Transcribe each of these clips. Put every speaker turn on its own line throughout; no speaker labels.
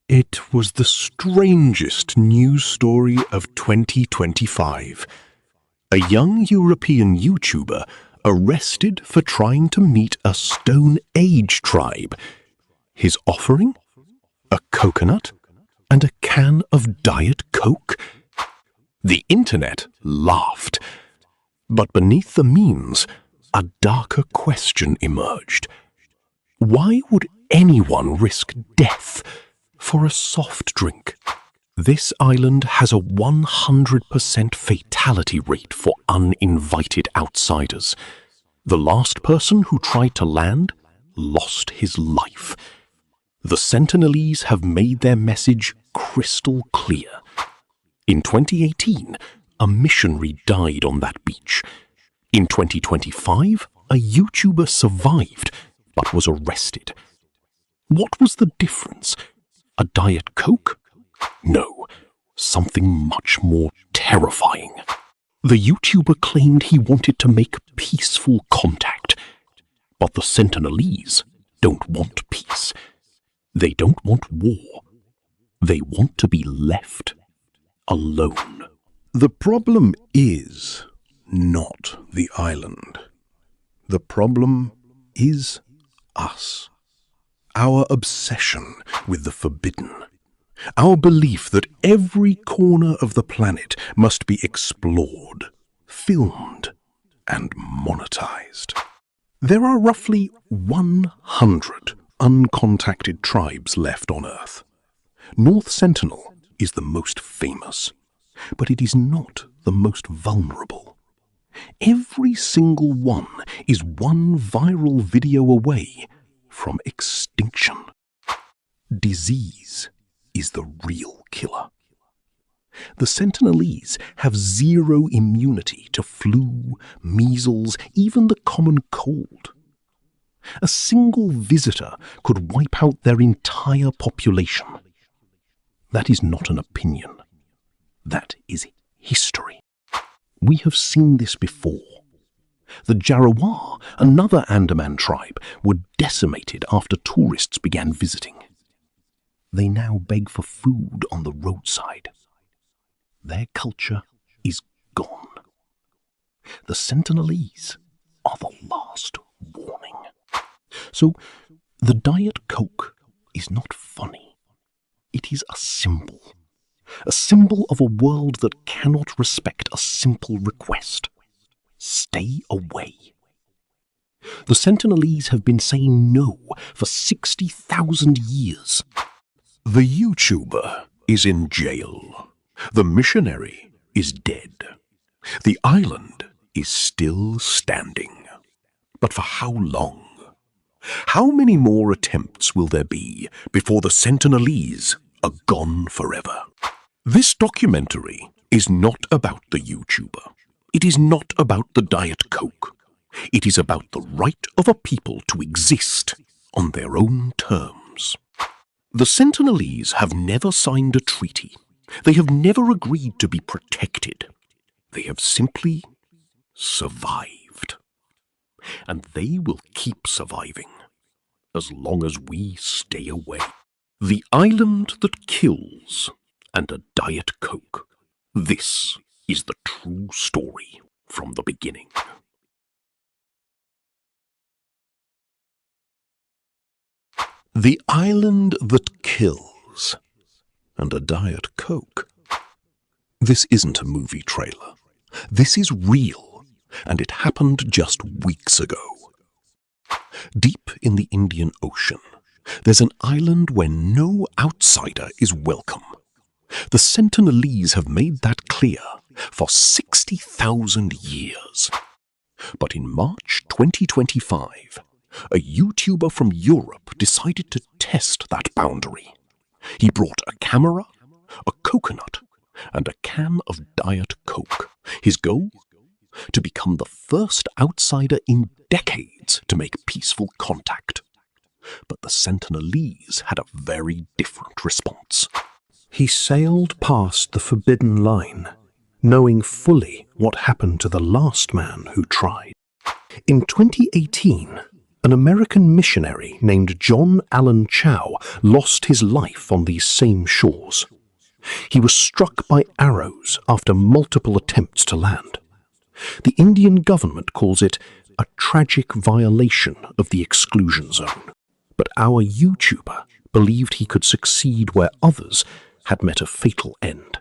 It was the strangest news story of 2025. A young European YouTuber arrested for trying to meet a Stone Age tribe. His offering? A coconut and a can of Diet Coke. The internet laughed. But beneath the memes, a darker question emerged. Why would anyone risk death for a soft drink? This island has a 100% fatality rate for uninvited outsiders. The last person who tried to land lost his life. The Sentinelese have made their message crystal clear. In 2018, a missionary died on that beach. In 2025, a YouTuber survived but was arrested. What was the difference? A Diet Coke? No, something much more terrifying. The YouTuber claimed he wanted to make peaceful contact. But the Sentinelese don't want peace. They don't want war. They want to be left alone.
The problem is not the island. The problem is us. Our obsession with the forbidden. Our belief that every corner of the planet must be explored, filmed, and monetized. There are roughly 100 uncontacted tribes left on Earth. North Sentinel is the most famous, but it is not the most vulnerable. Every single one is one viral video away from extinction. Disease is the real killer. The Sentinelese have zero immunity to flu, measles, even the common cold. A single visitor could wipe out their entire population. That is not an opinion. That is history. We have seen this before. The Jarawar, another Andaman tribe, were decimated after tourists began visiting. They now beg for food on the roadside. Their culture is gone. The Sentinelese are the last warning. So, the Diet Coke is not funny. It is a symbol of a world that cannot respect a simple request. Stay away. The Sentinelese have been saying no for 60,000 years.
The YouTuber is in jail. The missionary is dead. The island is still standing. But for how long? How many more attempts will there be before the Sentinelese are gone forever? This documentary is not about the YouTuber. It is not about the Diet Coke. It is about the right of a people to exist on their own terms. The Sentinelese have never signed a treaty. They have never agreed to be protected. They have simply survived. And they will keep surviving as long as we stay away. The island that kills and a Diet Coke. This is the true story from the beginning. The island that kills and a Diet Coke. This isn't a movie trailer. This is real, and it happened just weeks ago. Deep in the Indian Ocean, there's an island where no outsider is welcome. The Sentinelese have made that clear for 60,000 years. But in March 2025, a YouTuber from Europe decided to test that boundary. He brought a camera, a coconut, and a can of Diet Coke. His goal? To become the first outsider in decades to make peaceful contact. But the Sentinelese had a very different response.
He sailed past the forbidden line, knowing fully what happened to the last man who tried. In 2018, An American missionary named John Allen Chow lost his life on these same shores. He was struck by arrows after multiple attempts to land. The Indian government calls it a tragic violation of the exclusion zone. But our YouTuber believed he could succeed where others had met a fatal end.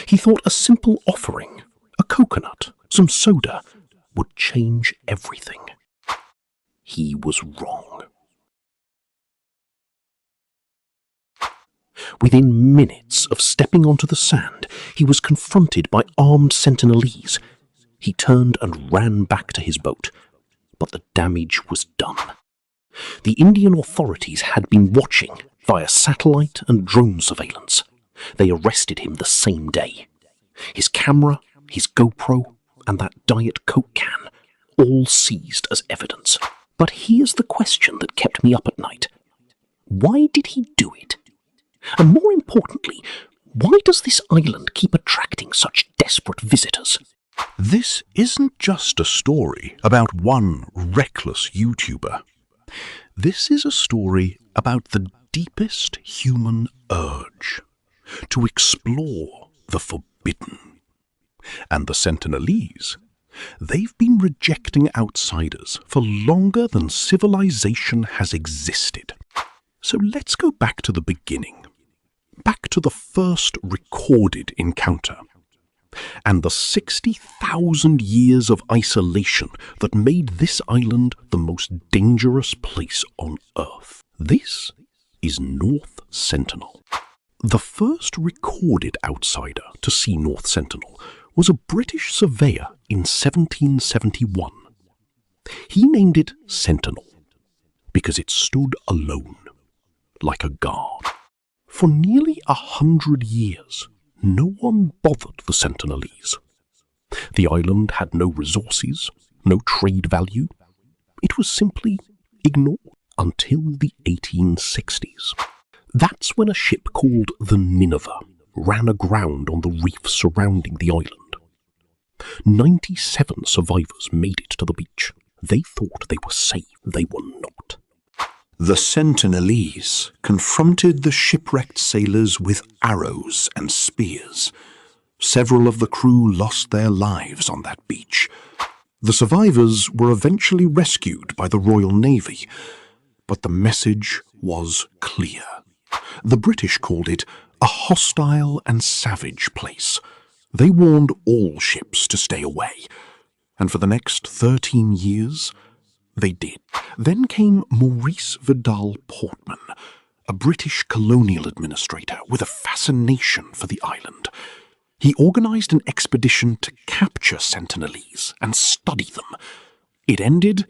He thought a simple offering, a coconut, some soda, would change everything. He was wrong. Within minutes of stepping onto the sand, he was confronted by armed Sentinelese. He turned and ran back to his boat, but the damage was done. The Indian authorities had been watching via satellite and drone surveillance. They arrested him the same day. His camera, his GoPro, and that Diet Coke can, all seized as evidence. But here's the question that kept me up at night. Why did he do it? And more importantly, why does this island keep attracting such desperate visitors?
This isn't just a story about one reckless YouTuber. This is a story about the deepest human urge to explore the forbidden. And the Sentinelese, they've been rejecting outsiders for longer than civilization has existed. So let's go back to the beginning, back to the first recorded encounter, and the 60,000 years of isolation that made this island the most dangerous place on Earth. This is North Sentinel. The first recorded outsider to see North Sentinel was a British surveyor in 1771. He named it Sentinel because it stood alone, like a guard. For nearly 100 years, no one bothered the Sentinelese. The island had no resources, no trade value. It was simply ignored until the 1860s. That's when a ship called the Nineveh ran aground on the reef surrounding the island. 97 survivors made it to the beach. They thought they were safe. They were not.
The Sentinelese confronted the shipwrecked sailors with arrows and spears. Several of the crew lost their lives on that beach. The survivors were eventually rescued by the Royal Navy, but the message was clear. The British called it a hostile and savage place. They warned all ships to stay away, and for the next 13 years, they did. Then came Maurice Vidal Portman, a British colonial administrator with a fascination for the island. He organized an expedition to capture Sentinelese and study them. It ended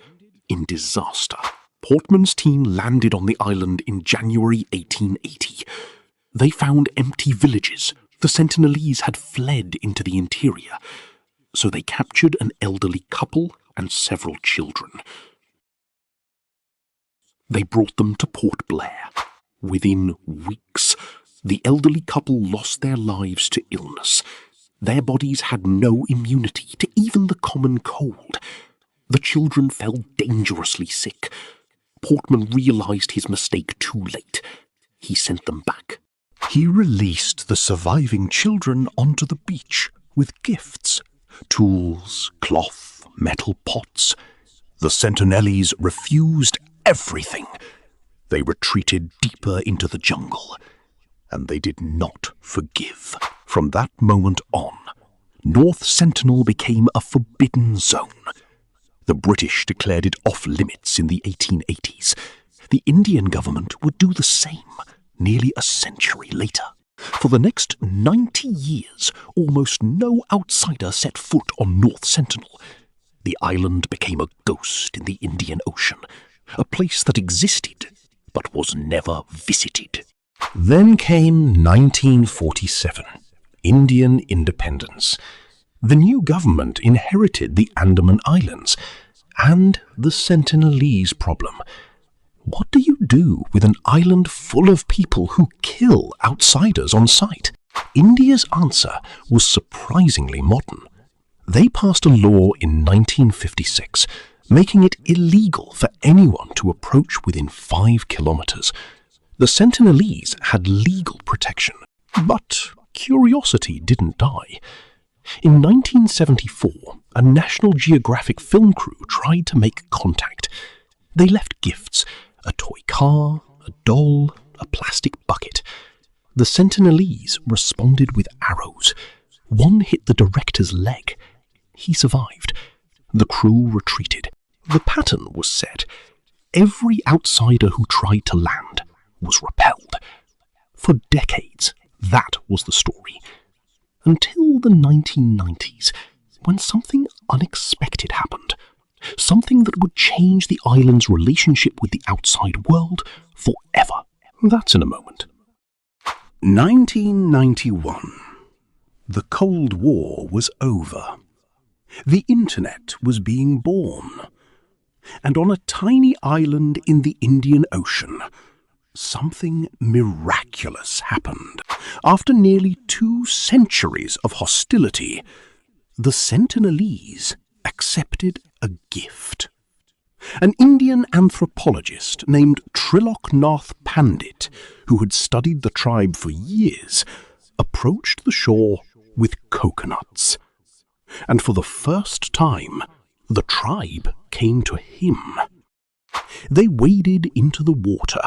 in disaster. Portman's team landed on the island in January 1880. They found empty villages. The Sentinelese had fled into the interior, so they captured an elderly couple and several children. They brought them to Port Blair. Within weeks, the elderly couple lost their lives to illness. Their bodies had no immunity to even the common cold. The children fell dangerously sick. Portman realized his mistake too late. He sent them back.
He released the surviving children onto the beach with gifts, tools, cloth, metal pots. The Sentinelese refused everything. They retreated deeper into the jungle, and they did not forgive. From that moment on, North Sentinel became a forbidden zone. The British declared it off-limits in the 1880s. The Indian government would do the same nearly a century later. For the next 90 years, almost no outsider set foot on North Sentinel. The island became a ghost in the Indian Ocean, a place that existed but was never visited. Then came 1947, Indian independence. The new government inherited the Andaman Islands and the Sentinelese problem. What do you do with an island full of people who kill outsiders on sight? India's answer was surprisingly modern. They passed a law in 1956
making it illegal for anyone to approach within 5 kilometers. The Sentinelese had legal protection, but curiosity didn't die. In 1974, a National Geographic film crew tried to make contact. They left gifts: a toy car, a doll, a plastic bucket. The Sentinelese responded with arrows. One hit the director's leg. He survived. The crew retreated. The pattern was set. Every outsider who tried to land was repelled. For decades, that was the story. Until the 1990s, when something unexpected happened. Something that would change the island's relationship with the outside world forever. That's in a moment.
1991. The Cold War was over. The Internet was being born. And on a tiny island in the Indian Ocean, something miraculous happened. After nearly 2 centuries of hostility, the Sentinelese accepted a gift. An Indian anthropologist named Triloknath Pandit, who had studied the tribe for years, approached the shore with coconuts. And for the first time, the tribe came to him. They waded into the water,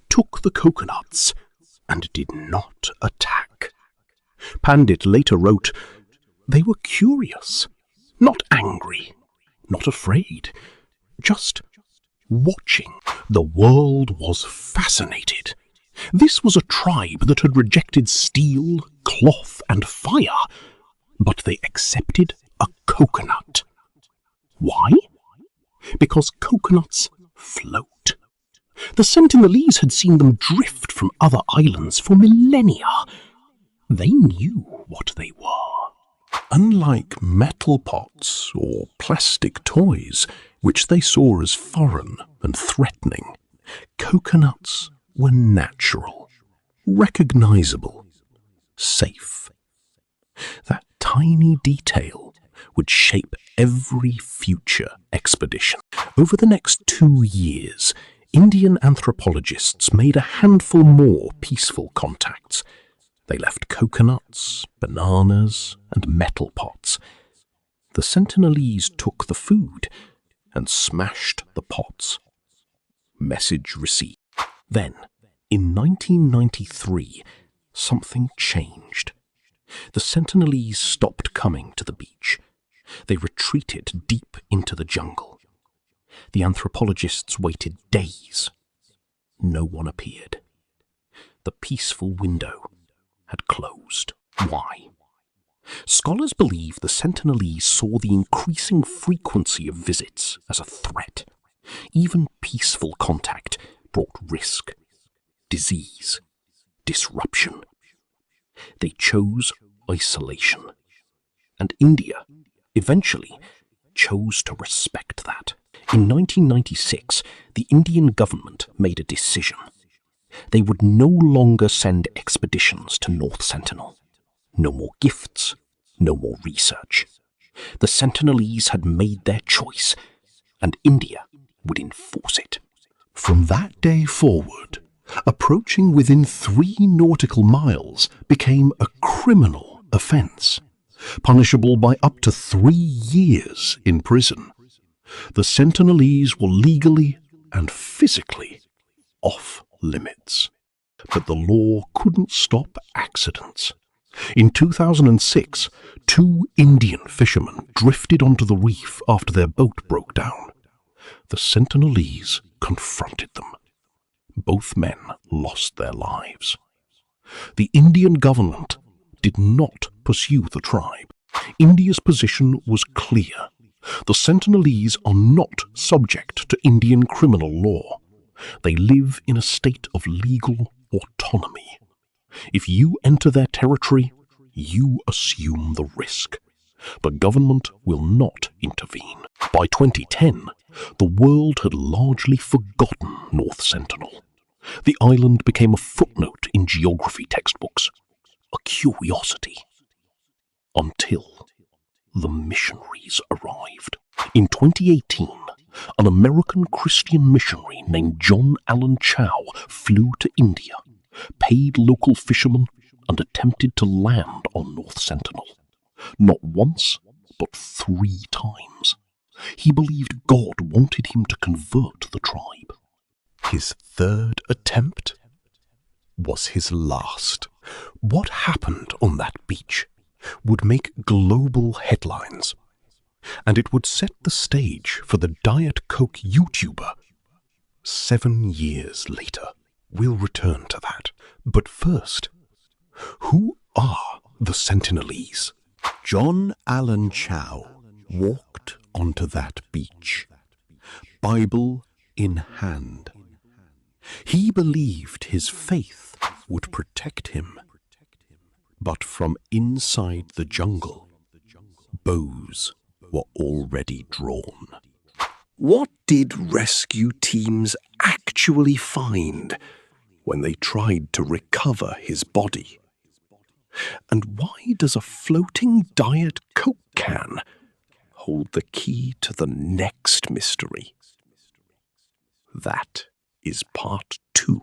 took the coconuts, and did not attack. Pandit later wrote, "They were curious, not angry, not afraid, just watching. The world was fascinated. This was a tribe that had rejected steel, cloth, and fire, but they accepted a coconut. Why? Because coconuts float. The Sentinelese had seen them drift from other islands for millennia. They knew what they were.
Unlike metal pots or plastic toys, which they saw as foreign and threatening, coconuts were natural, recognizable, safe. That tiny detail would shape every future expedition. Over the next 2 years, Indian anthropologists made a handful more peaceful contacts. They left coconuts, bananas, and metal pots. The Sentinelese took the food and smashed the pots. Message received. Then, in 1993, something changed. The Sentinelese stopped coming to the beach. They retreated deep into the jungle. The anthropologists waited days. No one appeared. The peaceful window had closed. Why? Scholars believe the Sentinelese saw the increasing frequency of visits as a threat. Even peaceful contact brought risk, disease, disruption. They chose isolation. And India, eventually, chose to respect that. In 1996, the Indian government made a decision. They would no longer send expeditions to North Sentinel. No more gifts, no more research. The Sentinelese had made their choice, and India would enforce it.
From that day forward, approaching within 3 nautical miles became a criminal offence, punishable by up to 3 years in prison. The Sentinelese were legally and physically off limits. But the law couldn't stop accidents. In 2006, 2 Indian fishermen drifted onto the reef after their boat broke down. The Sentinelese confronted them. Both men lost their lives. The Indian government did not pursue the tribe. India's position was clear. The Sentinelese are not subject to Indian criminal law. They live in a state of legal autonomy. If you enter their territory, you assume the risk. The government will not intervene. By 2010, the world had largely forgotten North Sentinel. The island became a footnote in geography textbooks, a curiosity, until the missionaries arrived. In 2018,
an American Christian missionary named John Allen Chow flew to India, paid local fishermen, and attempted to land on North Sentinel. Not once, but 3 times. He believed God wanted him to convert the tribe. His 3rd attempt was his last. What happened on that beach would make global headlines, and it would set the stage for the Diet Coke YouTuber 7 years later. We'll return to that. But first, who are the Sentinelese?
John Allen Chow walked onto that beach, Bible in hand. He believed his faith would protect him. But from inside the jungle, bows were already drawn. What did rescue teams actually find when they tried to recover his body? And why does a floating Diet Coke can hold the key to the next mystery? That is part 2.